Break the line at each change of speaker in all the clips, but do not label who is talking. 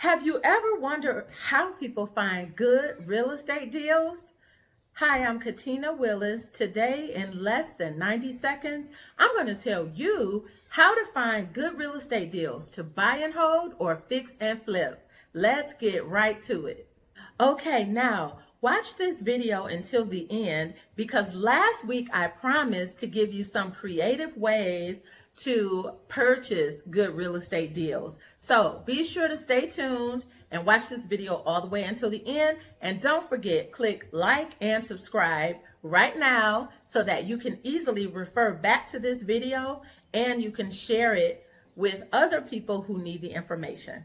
Have you ever wondered how people find good real estate deals? Hi, I'm Katina Willis. Today, in less than 90 seconds, I'm going to tell you how to find good real estate deals to buy and hold or fix and flip. Let's get right to it. Okay, now watch this video until the end because last week I promised to give you some creative ways to purchase good real estate deals. So be sure to stay tuned and watch this video all the way until the end. And don't forget, click like and subscribe right now so that you can easily refer back to this video and you can share it with other people who need the information.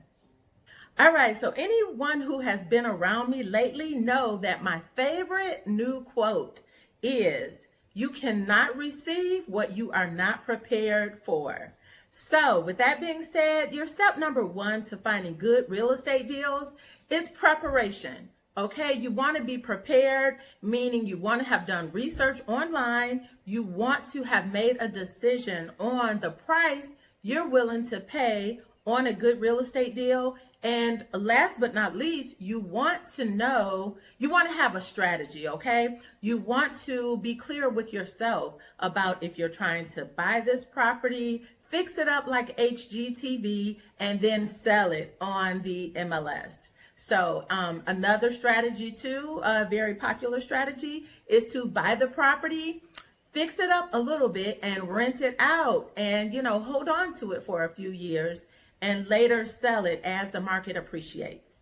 All right, so anyone who has been around me lately know that my favorite new quote is, "You cannot receive what you are not prepared for." So with that being said, your step number one to finding good real estate deals is preparation. Okay, you want to be prepared, meaning you want to have done research online. You want to have made a decision on the price you're willing to pay on a good real estate deal. And last but not least, you want to have a strategy, okay? You want to be clear with yourself about if you're trying to buy this property, fix it up like HGTV, and then sell it on the MLS. So another strategy too, a very popular strategy, is to buy the property, fix it up a little bit, and rent it out and, hold on to it for a few years and later sell it as the market appreciates.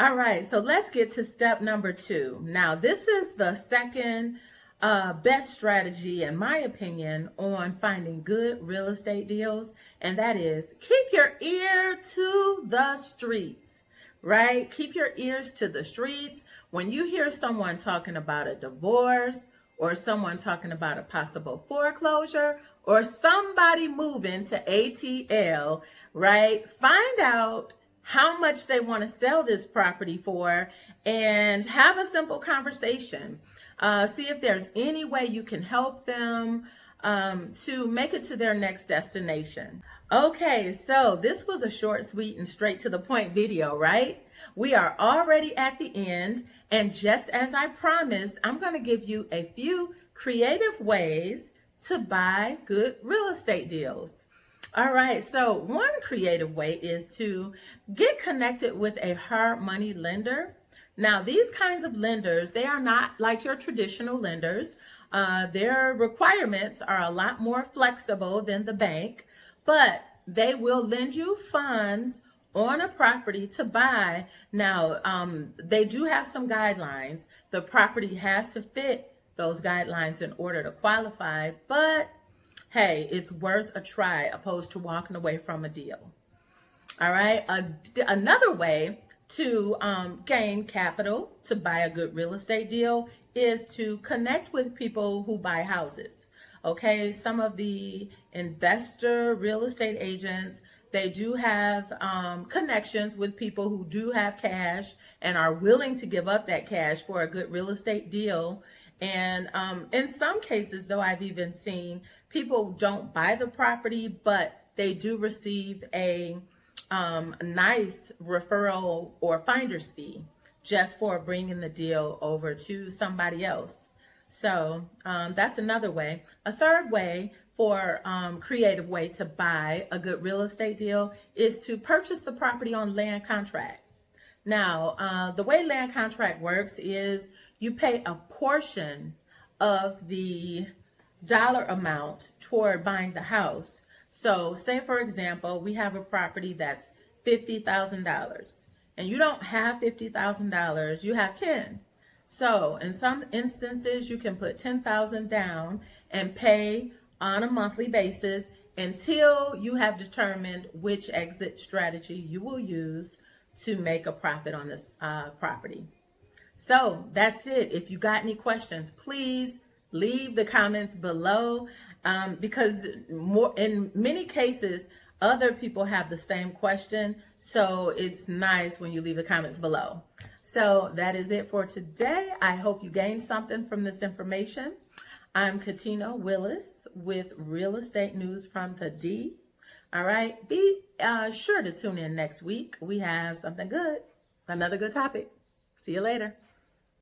All right, so let's get to step number two. Now, this is the second best strategy, in my opinion, on finding good real estate deals, and that is keep your ear to the streets, right? Keep your ears to the streets. When you hear someone talking about a divorce or someone talking about a possible foreclosure or somebody moving to ATL, right? Find out how much they want to sell this property for and have a simple conversation. See if there's any way you can help them to make it to their next destination. Okay, so this was a short, sweet, and straight to the point video, right? We are already at the end, and just as I promised, I'm going to give you a few creative ways to buy good real estate deals. All right, so one creative way is to get connected with a hard money lender. Now, these kinds of lenders, they are not like your traditional lenders. Their requirements are a lot more flexible than the bank, but they will lend you funds on a property to buy. Now, they do have some guidelines. The property has to fit those guidelines in order to qualify, but hey, it's worth a try opposed to walking away from a deal. All right. Another way to gain capital to buy a good real estate deal is to connect with people who buy houses. Okay. Some of the investor real estate agents, they do have connections with people who do have cash and are willing to give up that cash for a good real estate deal. And in some cases, though, I've even seen people don't buy the property, but they do receive a nice referral or finder's fee just for bringing the deal over to somebody else. So that's another way. A third way for creative way to buy a good real estate deal is to purchase the property on land contract. Now, the way land contract works is you pay a portion of the dollar amount toward buying the house. So say, for example, we have a property that's $50,000 and you don't have $50,000, you have 10. So in some instances, you can put 10,000 down and pay on a monthly basis until you have determined which exit strategy you will use to make a profit on this property. So that's it. If you got any questions, please leave the comments below because in many cases, other people have the same question. So it's nice when you leave the comments below. So that is it for today. I hope you gained something from this information. I'm Katina Willis with Real Estate News from the D. All right. Be sure to tune in next week. We have something good, another good topic. See you later.